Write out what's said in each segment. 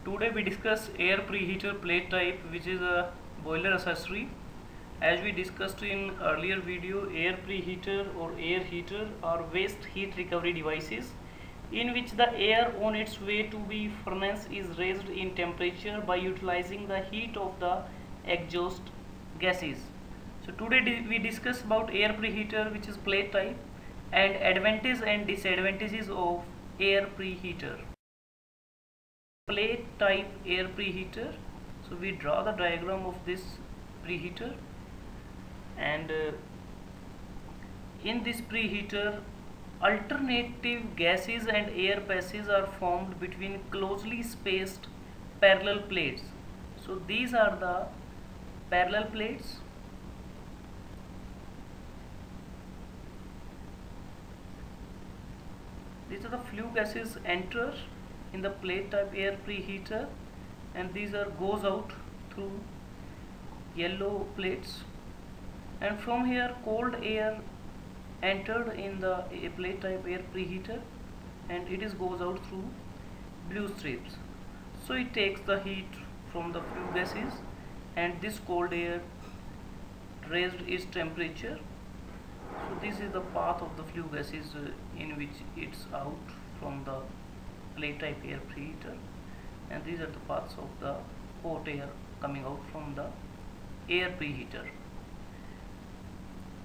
Today we discuss air preheater plate type, which is a boiler accessory. As we discussed in earlier video, air preheater or air heater are waste heat recovery devices in which the air on its way to the furnace is raised in temperature by utilizing the heat of the exhaust gases. So today we discuss about air preheater, which is plate type, and advantages and disadvantages of air preheater. Plate type air preheater. So we draw the diagram of this preheater, and in this preheater alternative gases and air passes are formed between closely spaced parallel plates. So these are the parallel plates. These are the flue gases enter in the plate type air preheater, and these are goes out through yellow plates, and from here cold air entered in the plate type air preheater, and it is goes out through blue strips. So it takes the heat from the flue gases, and this cold air raised its temperature. So this is the path of the flue gases in which it's out from the plate type air preheater, and these are the paths of the hot air coming out from the air preheater.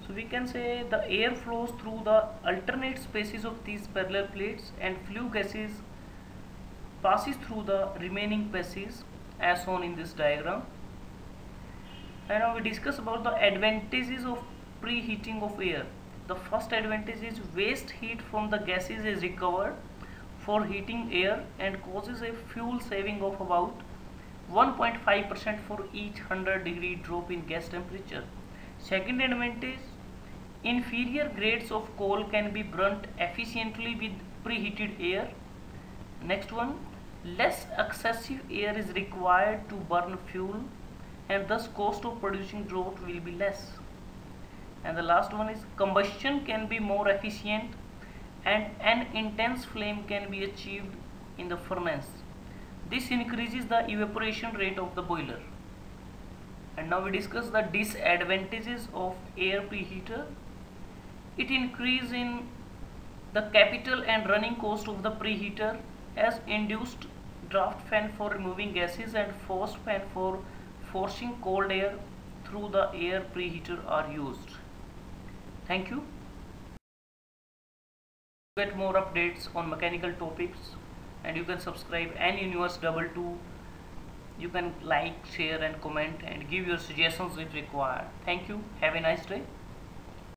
So we can say the air flows through the alternate spaces of these parallel plates, and flue gases passes through the remaining passes as shown in this diagram. And now we discuss about the advantages of preheating of air. The first advantage is waste heat from the gases is recovered for heating air and causes a fuel saving of about 1.5% for each 100-degree drop in gas temperature. Second advantage, inferior grades of coal can be burnt efficiently with preheated air. Next one, less excessive air is required to burn fuel, and thus cost of producing draught will be less. And the last one is combustion can be more efficient, and an intense flame can be achieved in the furnace. This increases the evaporation rate of the boiler. And now we discuss the disadvantages of air preheater. It increases in the capital and running cost of the preheater, as induced draft fan for removing gases and forced fan for forcing cold air through the air preheater are used. Thank you. To get more updates on mechanical topics, and you can subscribe N-Universe 22. You can like, share and comment and give your suggestions if required. Thank you. Have a nice day.